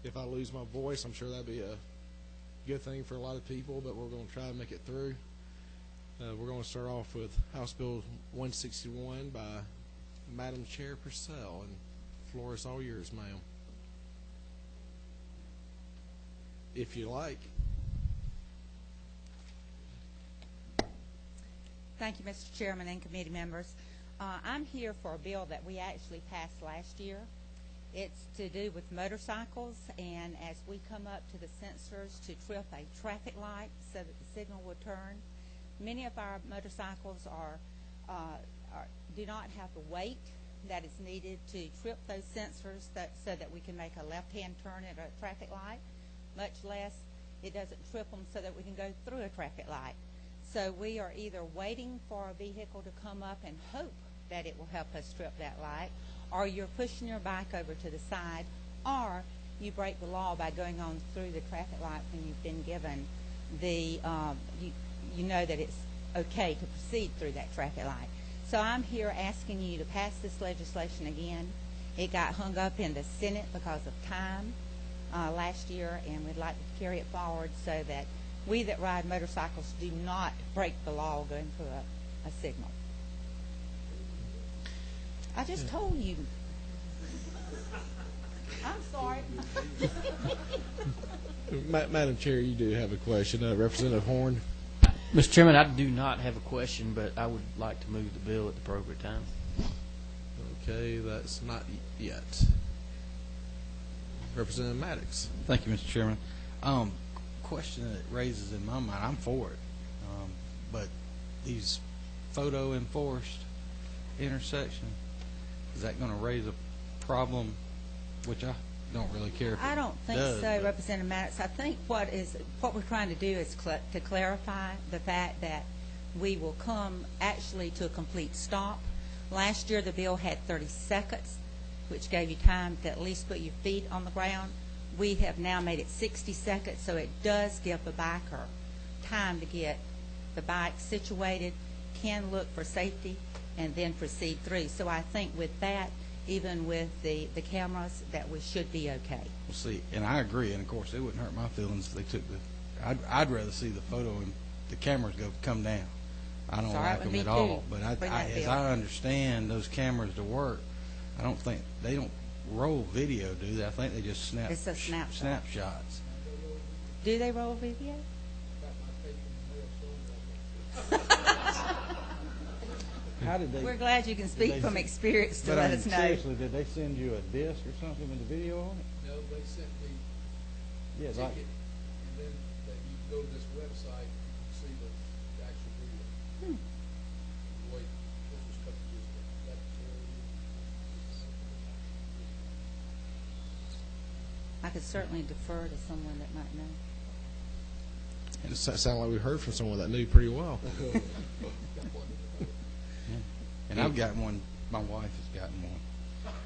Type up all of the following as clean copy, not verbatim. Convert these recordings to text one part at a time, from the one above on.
if I lose my voice, I'm sure that'd be a good thing for a lot of people, but we're going to try to make it through. We're going to start off with House Bill 161 by Madam Chair Purcell, and the floor is all yours, ma'am. If you like. Thank you, Mr. Chairman and committee members. I'm here for a bill that we actually passed last year. It's to do with motorcycles, and as we come up to the sensors to trip a traffic light so that the signal will turn, many of our motorcycles do not have the weight that is needed to trip those sensors so that we can make a left-hand turn at a traffic light, much less it doesn't trip them so that we can go through a traffic light. So we are either waiting for a vehicle to come up and hope that it will help us trip that light, or you're pushing your bike over to the side, or you break the law by going on through the traffic light when you've been given the, you know that it's okay to proceed through that traffic light. So I'm here asking you to pass this legislation again. It got hung up in the Senate because of time last year, and we'd like to carry it forward so that we that ride motorcycles do not break the law going through a signal. I just told you. I'm sorry. Madam Chair, you do have a question. Representative Horn. Mr. Chairman, I do not have a question, but I would like to move the bill at the appropriate time. Okay, that's not yet. Representative Maddox. Thank you, Mr. Chairman. Question that it raises in my mind, I'm for it, but these photo enforced intersections, is that going to raise a problem, which I don't really care if I don't think so, Representative Maddox. I think what we're trying to do is to clarify the fact that we will come actually to a complete stop. Last year the bill had 30 seconds, which gave you time to at least put your feet on the ground. We have now made it 60 seconds, so it does give the biker time to get the bike situated, can look for safety, and then proceed through. So I think with that, even with the cameras, that we should be okay. We'll see, and I agree, and of course it wouldn't hurt my feelings if they took the, I'd rather see the photo and the cameras come down. I don't like them at all, but as I understand those cameras to work, I don't think, they don't roll video, do they? I think they just It's a snapshot. snapshots. Do they roll video? How did they? We're glad you can speak from experience to let us know. Seriously, did they send you a disc or something with the video on it? No, they sent me Yeah, a ticket, and then you go to this website and see the actual video. Wait, this was a couple years ago. I could certainly defer to someone that might know. And it sounded like we heard from someone that knew pretty well. And I've got one, my wife has gotten one,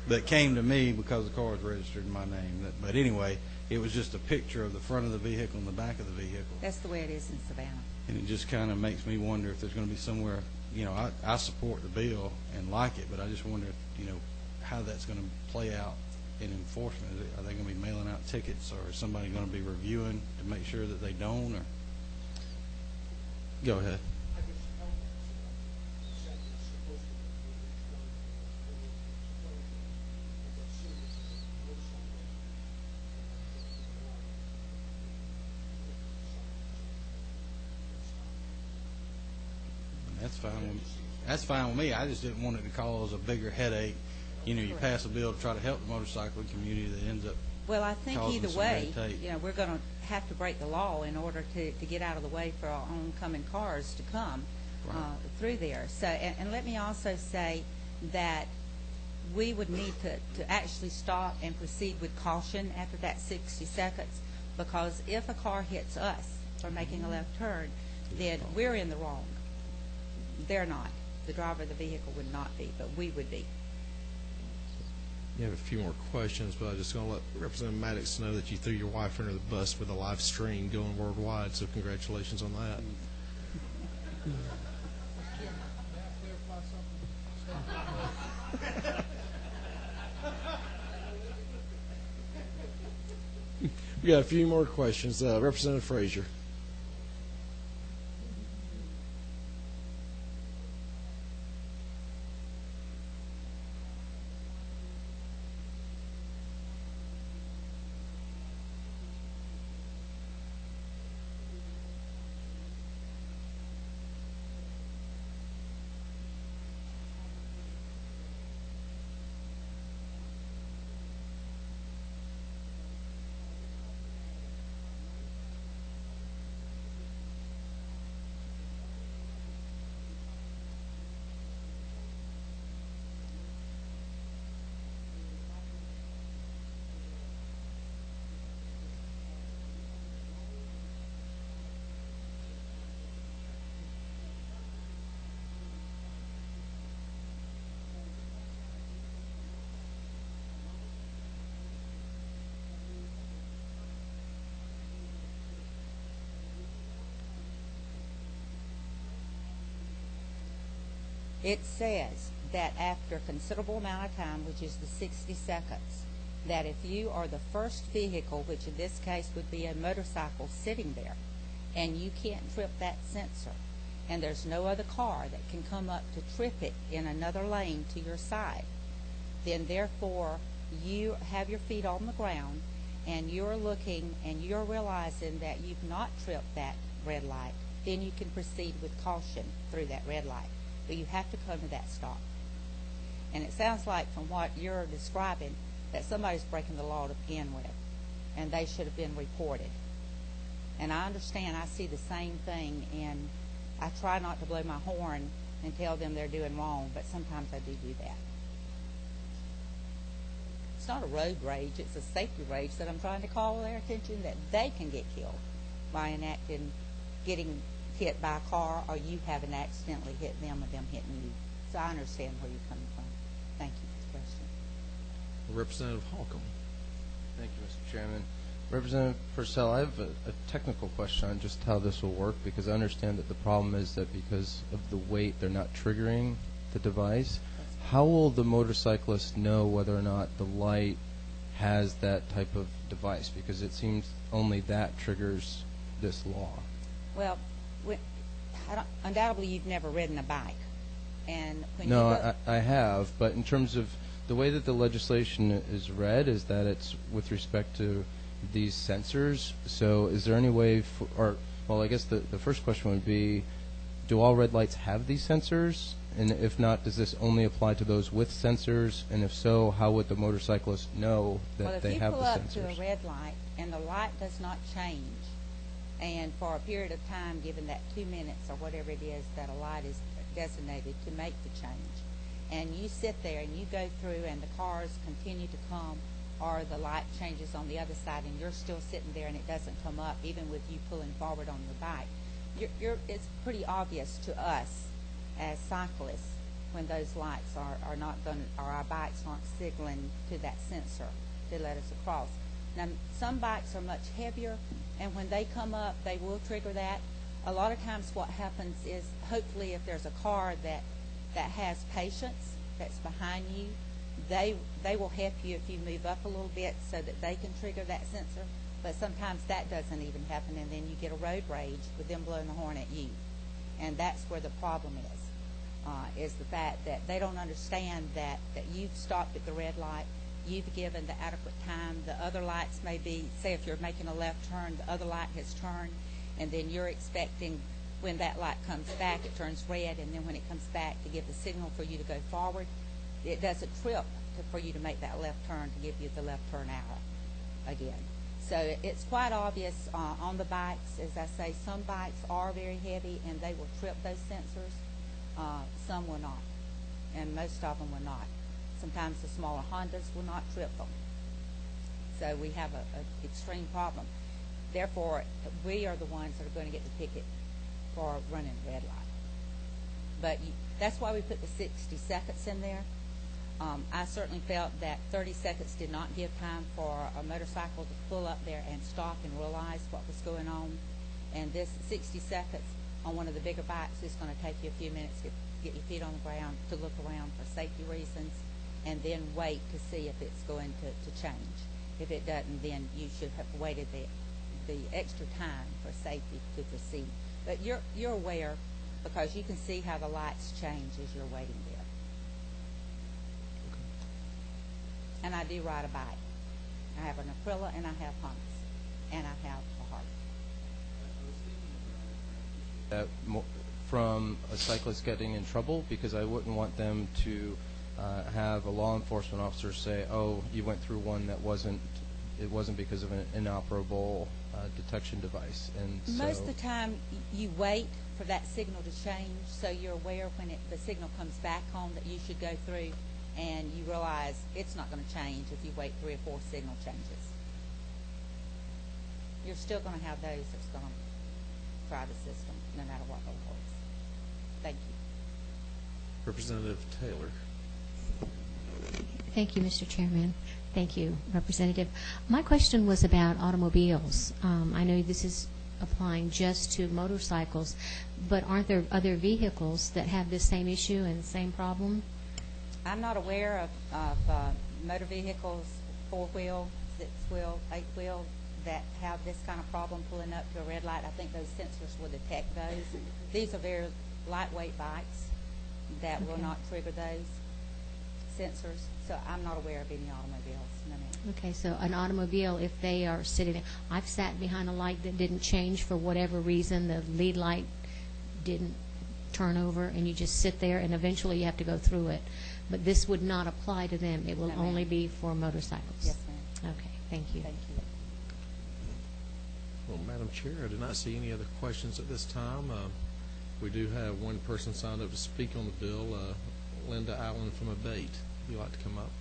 that came to me because the car was registered in my name. But anyway, it was just a picture of the front of the vehicle and the back of the vehicle. That's the way it is in Savannah. And it just kind of makes me wonder if there's going to be somewhere, you know, I support the bill and like it, but I just wonder, if, you know, how that's going to play out in enforcement. Are they going to be mailing out tickets, or is somebody going to be reviewing to make sure that they don't? Or Go ahead. That's fine with me. I just didn't want it to cause a bigger headache. You know, you pass a bill to try to help the motorcycling community that ends up. Well, I think causing either some way, red tape. you know, we're going to have to break the law in order to get out of the way for our oncoming cars to come through there. So, and let me also say that we would need to actually stop and proceed with caution after that 60 seconds, because if a car hits us for making a left turn, then we're in the wrong. They're not. The driver of the vehicle would not be, but we would be. You have a few more questions, but I'm just going to let Representative Maddox know that you threw your wife under the bus with a live stream going worldwide, so congratulations on that. May I clarify something? We got a few more questions. Representative Frazier. It says that after a considerable amount of time, which is the 60 seconds, that if you are the first vehicle, which in this case would be a motorcycle sitting there, and you can't trip that sensor, and there's no other car that can come up to trip it in another lane to your side, then therefore you have your feet on the ground and you're looking and you're realizing that you've not tripped that red light, then you can proceed with caution through that red light. But you have to come to that stop. And it sounds like from what you're describing that somebody's breaking the law to begin with, and they should have been reported. And I understand, I see the same thing, and I try not to blow my horn and tell them they're doing wrong, but sometimes I do that. It's not a road rage, it's a safety rage that I'm trying to call their attention that they can get killed by getting hit by a car, or you having accidentally hit them or them hitting you. So I understand where you're coming from. Thank you for the question. Representative Holcomb. Thank you, Mr. Chairman. Representative Purcell, I have a technical question on just how this will work, because I understand that the problem is that because of the weight, they're not triggering the device. How will the motorcyclist know whether or not the light has that type of device? Because it seems only that triggers this law. Well, undoubtedly you've never ridden a bike. And when no, I have, but in terms of the way that the legislation is read is that it's with respect to these sensors. So is there any way well, I guess the first question would be, do all red lights have these sensors? And if not, does this only apply to those with sensors? And if so, how would the motorcyclist know that they have the sensors? Well, if you pull up to a red light and the light does not change, and for a period of time, given that 2 minutes or whatever it is that a light is designated to make the change, and you sit there and you go through and the cars continue to come, or the light changes on the other side and you're still sitting there and it doesn't come up, even with you pulling forward on your bike, it's pretty obvious to us as cyclists when those lights are not going, or our bikes aren't signaling to that sensor to let us across. Now, some bikes are much heavier, and when they come up, they will trigger that. A lot of times what happens is, hopefully if there's a car that has patience, that's behind you, they will help you if you move up a little bit so that they can trigger that sensor. But sometimes that doesn't even happen, and then you get a road rage with them blowing the horn at you. And that's where the problem is the fact that they don't understand that you've stopped at the red light, you've given the adequate time. The other lights may be, say if you're making a left turn, the other light has turned, and then you're expecting when that light comes back, it turns red, and then when it comes back to give the signal for you to go forward, it doesn't trip for you to make that left turn to give you the left turn arrow again. So it's quite obvious on the bikes. As I say, some bikes are very heavy and they will trip those sensors. Some will not, and most of them will not. Sometimes the smaller Hondas will not trip them. So we have an extreme problem. Therefore, we are the ones that are going to get the ticket for running red light. But that's why we put the 60 seconds in there. I certainly felt that 30 seconds did not give time for a motorcycle to pull up there and stop and realize what was going on. And this 60 seconds on one of the bigger bikes is going to take you a few minutes to get your feet on the ground, to look around for safety reasons, and then wait to see if it's going to change. If it doesn't, then you should have waited the extra time for safety to proceed. But you're aware because you can see how the lights change as you're waiting there. And I do ride a bike. I have an Aprilia and I have Hondas and I have a Harley. From a cyclist getting in trouble, because I wouldn't want them to have a law enforcement officer say, "Oh, you went through one that wasn't because of an inoperable detection device." And most of the time, you wait for that signal to change, so you're aware when the signal comes back on that you should go through, and you realize it's not going to change if you wait 3 or 4 signal changes. You're still going to have those that's going to try the system, no matter what the law is. Thank you. Representative Taylor. Thank you, Mr. Chairman. Thank you, Representative. My question was about automobiles. I know this is applying just to motorcycles, but aren't there other vehicles that have this same issue and the same problem? I'm not aware of motor vehicles, 4-wheel, 6-wheel, 8-wheel, that have this kind of problem pulling up to a red light. I think those sensors will detect those. These are very lightweight bikes that will not trigger those sensors. So I'm not aware of any automobiles. No, ma'am. Okay, so an automobile, if they are sitting, I've sat behind a light that didn't change for whatever reason, the lead light didn't turn over, and you just sit there, and eventually you have to go through it. But this would not apply to them. It will No, only ma'am. be for motorcycles. Yes, ma'am. Okay, thank you. Thank you. Well, Madam Chair, I do not see any other questions at this time. We do have one person signed up to speak on the bill, Linda Allen from Abate. Would you like to come up?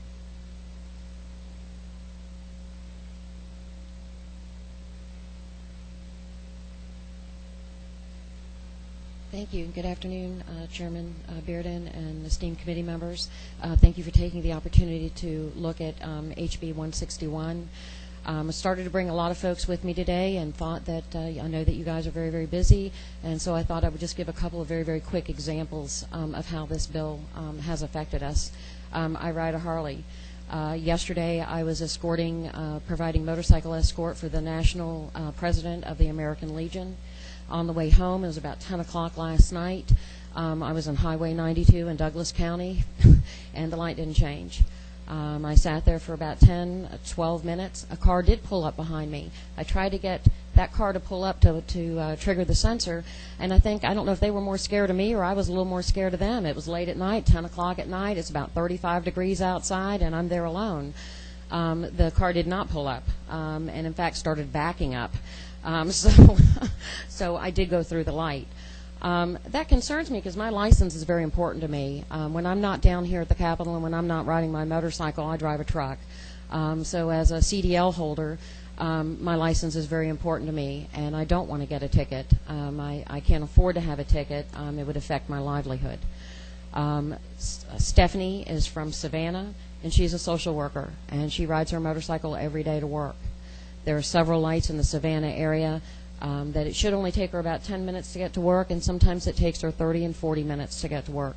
Thank you. Good afternoon, Chairman Bearden and esteemed committee members. Thank you for taking the opportunity to look at HB 161. I started to bring a lot of folks with me today and thought that I know that you guys are very, very busy, and so I thought I would just give a couple of very, very quick examples of how this bill has affected us. I ride a Harley. Yesterday I was providing motorcycle escort for the national president of the American Legion. On the way home, it was about 10 o'clock last night. I was on Highway 92 in Douglas County, and the light didn't change. I sat there for about 10, 12 minutes. A car did pull up behind me. I tried to get that car to pull up to trigger the sensor, and I don't know if they were more scared of me or I was a little more scared of them. It was late at night, 10 o'clock at night. It's about 35 degrees outside, and I'm there alone. The car did not pull up, and in fact started backing up. So I did go through the light. That concerns me because my license is very important to me. When I'm not down here at the Capitol and when I'm not riding my motorcycle, I drive a truck. So as a CDL holder, my license is very important to me, and I don't want to get a ticket. I can't afford to have a ticket. It would affect my livelihood. Stephanie is from Savannah, and she's a social worker, and she rides her motorcycle every day to work. There are several lights in the Savannah area that it should only take her about 10 minutes to get to work, and sometimes it takes her 30 and 40 minutes to get to work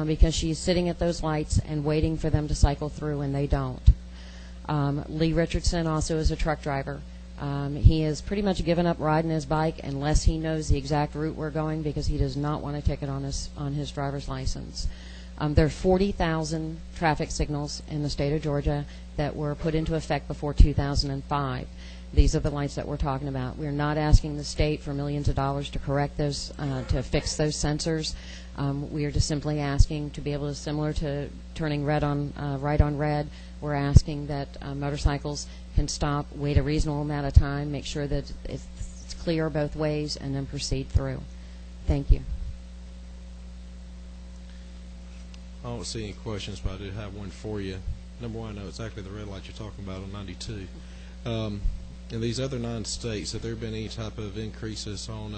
because she's sitting at those lights and waiting for them to cycle through, and they don't. Lee Richardson also is a truck driver. He has pretty much given up riding his bike unless he knows the exact route we're going because he does not want a ticket on his driver's license. There are 40,000 traffic signals in the state of Georgia that were put into effect before 2005. These are the lights that we're talking about. We're not asking the state for millions of dollars to correct those, to fix those sensors. We are just simply asking to be able to, similar to turning red on right on red, we're asking that motorcycles can stop, wait a reasonable amount of time, make sure that it's clear both ways, and then proceed through. Thank you. I don't see any questions, but I do have one for you. Number one, I know exactly the red light you're talking about on 92. In these other 9 states, have there been any type of increases on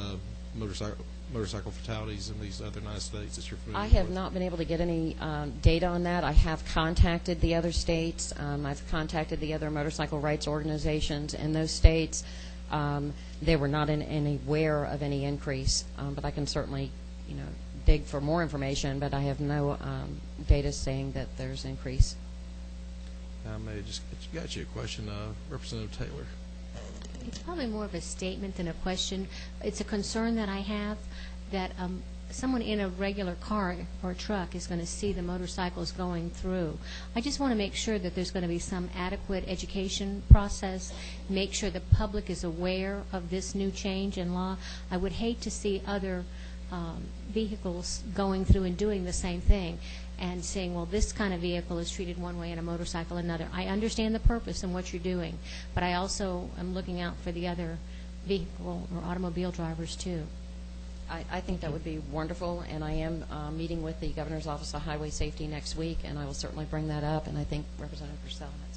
motorcycle fatalities in these other 9 states that you're familiar with? I have not been able to get any data on that. I have contacted the other states. I've contacted the other motorcycle rights organizations in those states. They were not aware of any increase, but I can certainly, dig for more information, but I have no data saying that there's increase. I may have just got you a question, Representative Taylor. It's probably more of a statement than a question. It's a concern that I have that someone in a regular car or truck is going to see the motorcycles going through. I just want to make sure that there's going to be some adequate education process, make sure the public is aware of this new change in law. I would hate to see other vehicles going through and doing the same thing and saying, well, this kind of vehicle is treated one way and a motorcycle another. I understand the purpose and what you're doing, but I also am looking out for the other vehicle or automobile drivers too. I think that would be wonderful, and I am meeting with the Governor's Office of Highway Safety next week, and I will certainly bring that up, and I think Representative Purcell had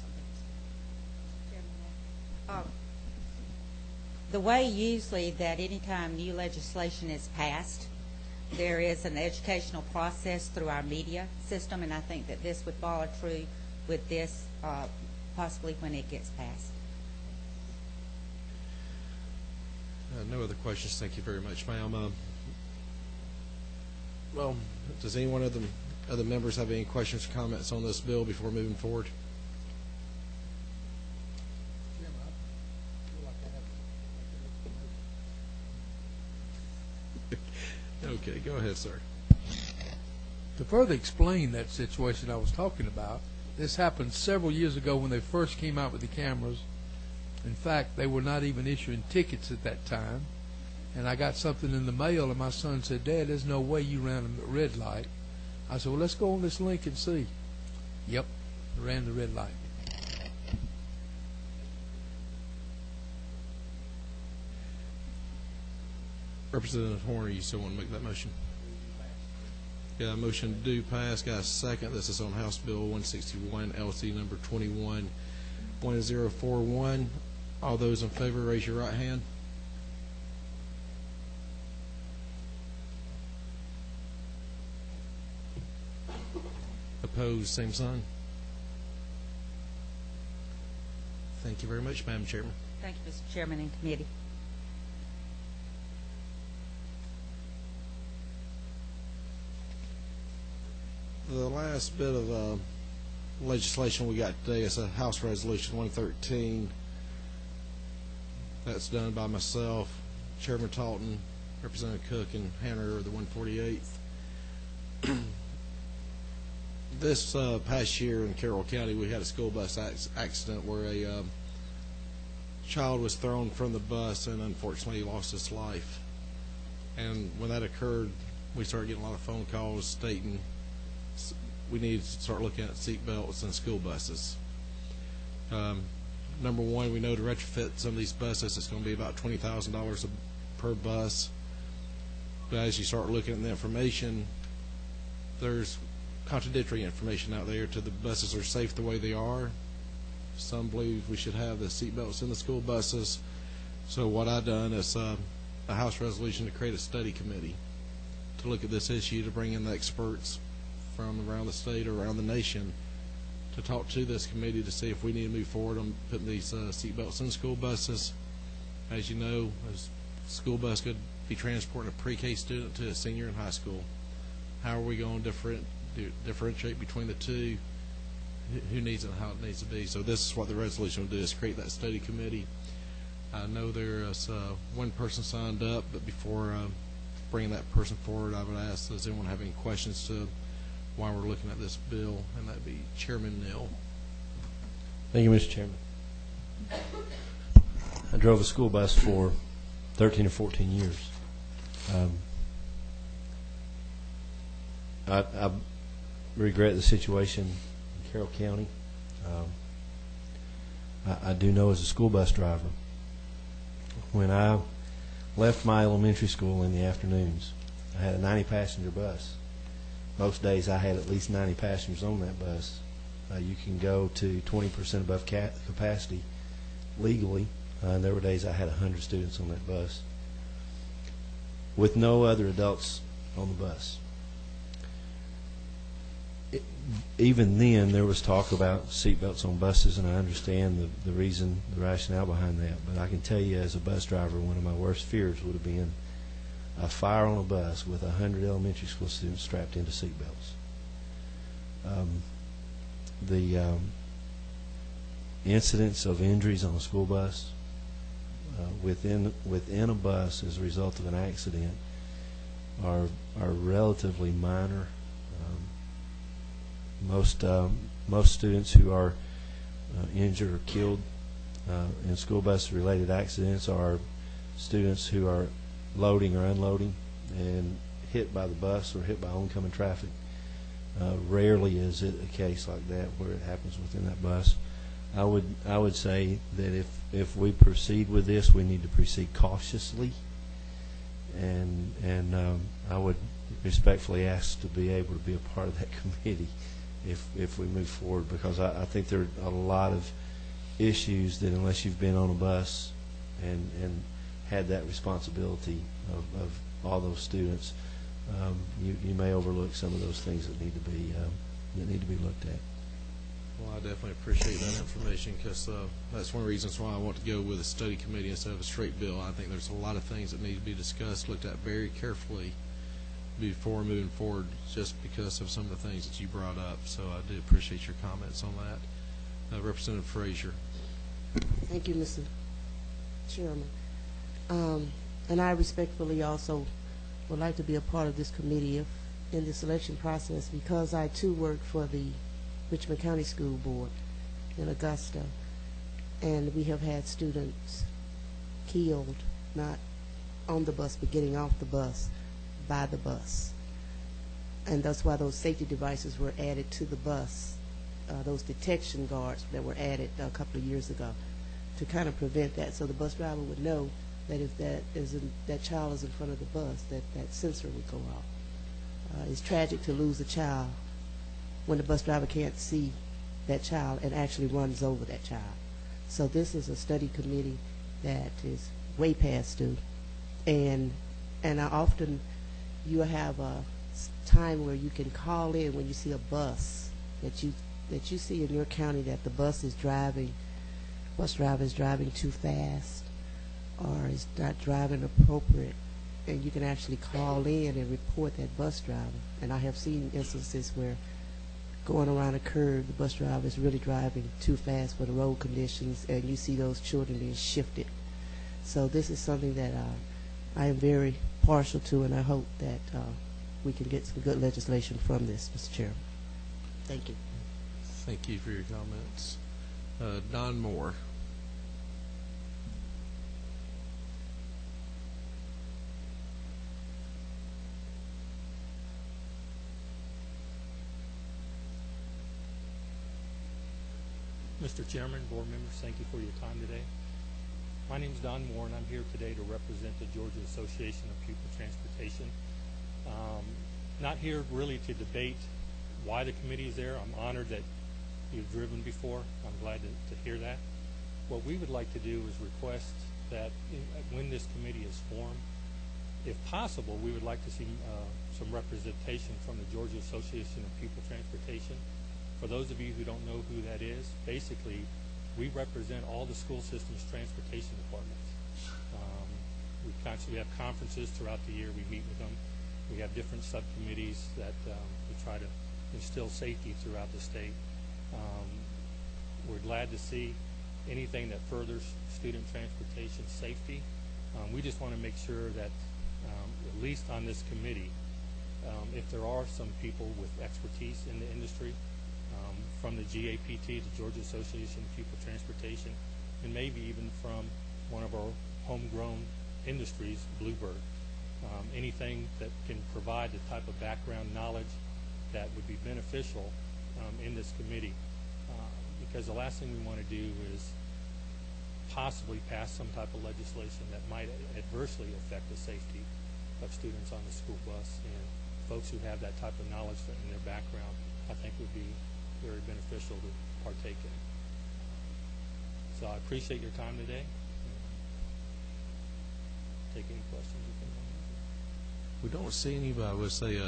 something. The way usually that anytime new legislation is passed, there is an educational process through our media system, and I think that this would follow through with this possibly when it gets passed. No other questions. Thank you very much, ma'am. Well, does anyone of the other members have any questions or comments on this bill before moving forward? Chairman, I feel like I have to Okay, go ahead, sir. To further explain that situation I was talking about, this happened several years ago when they first came out with the cameras. In fact, they were not even issuing tickets at that time. And I got something in the mail, and my son said, Dad, there's no way you ran a red light. I said, well, let's go on this link and see. Yep, I ran the red light. Representative Horner, you still want to make that motion? Got a motion to do pass. Got a second. This is on House Bill 161, LC number 211041. All those in favor, raise your right hand. Opposed, same sign. Thank you very much, Madam Chairman. Thank you, Mr. Chairman and committee. The last bit of legislation we got today is a House Resolution 113. That's done by myself, Chairman Talton, Representative Cook, and Hanover, the 148th. This past year in Carroll County, we had a school bus accident where a child was thrown from the bus and unfortunately lost his life. And when that occurred, we started getting a lot of phone calls stating we need to start looking at seat belts in school buses. Number one, we know to retrofit some of these buses, it's going to be about $20,000 per bus. But as you start looking at the information, there's contradictory information out there. To the buses are safe the way they are. Some believe we should have the seat belts in the school buses. So what I've done is a House resolution to create a study committee to look at this issue, to bring in the experts from around the state or around the nation to talk to this committee to see if we need to move forward on putting these seat belts in school buses. As you know, a school bus could be transporting a pre-K student to a senior in high school. How are we going to differentiate between the two? Who needs it and how it needs to be? So this is what the resolution will do, is create that study committee. I know there is one person signed up, but before bringing that person forward, I would ask, does anyone have any questions to why we're looking at this bill? And that'd be Chairman Neal. Thank you, Mr. Chairman. I drove a school bus for 13 or 14 years. I regret the situation in Carroll County. I do know as a school bus driver, when I left my elementary school in the afternoons, I had a 90-passenger bus. Most days I had at least 90 passengers on that bus. You can go to 20% above capacity legally, and there were days I had 100 students on that bus with no other adults on the bus. Even then, there was talk about seatbelts on buses, and I understand the reason, the rationale behind that. But I can tell you, as a bus driver, one of my worst fears would have been a fire on a bus with 100 elementary school students strapped into seatbelts. incidents of injuries on a school bus within a bus as a result of an accident are relatively minor. Most students who are injured or killed in school bus related accidents are students who are loading or unloading and hit by the bus or hit by oncoming traffic. Rarely is it a case like that where it happens within that bus. I would say that if we proceed with this, we need to proceed cautiously, and I would respectfully ask to be able to be a part of that committee if we move forward, because I think there are a lot of issues that unless you've been on a bus and had that responsibility of all those students, you may overlook some of those things that need to be looked at. Well, I definitely appreciate that information, because that's one of the reasons why I want to go with a study committee instead of a straight bill. I think there's a lot of things that need to be discussed, looked at very carefully before moving forward, just because of some of the things that you brought up. So I do appreciate your comments on that. Representative Frazier. Thank you, Mr. Chairman. And I respectfully also would like to be a part of this committee in the selection process, because I too work for the Richmond County School Board in Augusta, and we have had students killed, not on the bus, but getting off the bus by the bus. And that's why those safety devices were added to the bus, those detection guards that were added a couple of years ago, to kind of prevent that, so the bus driver would know that if that child is in front of the bus, that sensor would go off. It's tragic to lose a child when the bus driver can't see that child and actually runs over that child. So this is a study committee that is way past due, and often you have a time where you can call in when you see a bus that you see in your county that the bus driver is driving too fast or is not driving appropriate, and you can actually call in and report that bus driver. And I have seen instances where going around a curve, the bus driver is really driving too fast for the road conditions, and you see those children being shifted. So this is something that I am very partial to, and I hope that we can get some good legislation from this, Mr. Chairman. Thank you. Thank you for your comments. Don Moore. Mr. Chairman, board members, thank you for your time today. My name is Don Moore, and I'm here today to represent the Georgia Association of Pupil Transportation. Not here really to debate why the committee is there. I'm honored that you've driven before. I'm glad to hear that. What we would like to do is request that when this committee is formed, if possible, we would like to see some representation from the Georgia Association of Pupil Transportation. For those of you who don't know who that is, basically we represent all the school system's transportation departments. We have conferences throughout the year. We meet with them. We have different subcommittees that we try to instill safety throughout the state. We're glad to see anything that furthers student transportation safety. We just want to make sure that at least on this committee, if there are some people with expertise in the industry, from the GAPT, the Georgia Association of Pupil Transportation, and maybe even from one of our homegrown industries, Bluebird. Anything that can provide the type of background knowledge that would be beneficial in this committee. Because the last thing we want to do is possibly pass some type of legislation that might adversely affect the safety of students on the school bus, and folks who have that type of knowledge in their background, I think would be very beneficial to partake in. So I appreciate your time today. Take any questions if anyone has. We don't see any, but I would say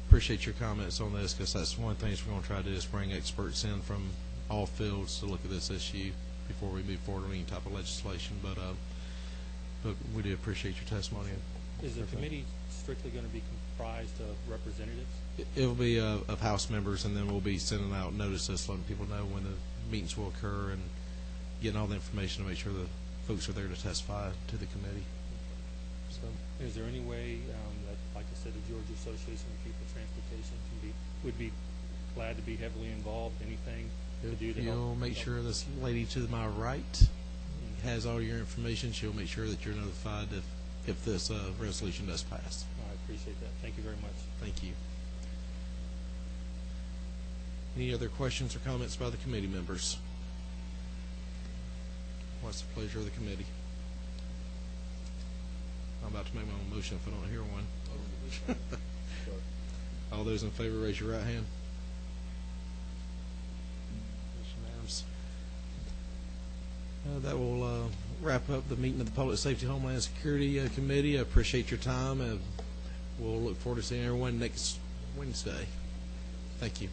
appreciate your comments on this, because that's one of the things we're going to try to do is bring experts in from all fields to look at this issue before we move forward on any type of legislation. But we do appreciate your testimony. Is the committee strictly going to be comprised of representatives? It'll be of House members, and then we'll be sending out notices letting people know when the meetings will occur and getting all the information to make sure the folks are there to testify to the committee. So, Is there any way that, like I said, the Georgia Association of People Transportation would be glad to be heavily involved? Anything to do to help? you'll make sure this lady to my right has all your information. She'll make sure that you're notified if this resolution does pass. I appreciate that. Thank you very much. Thank you. Any other questions or comments by the committee members? What's the pleasure of the committee? I'm about to make my own motion if I don't hear one. All those in favor, raise your right hand. Unanimous. That will wrap up the meeting of the Public Safety Homeland Security Committee. I appreciate your time, and we'll look forward to seeing everyone next Wednesday. Thank you.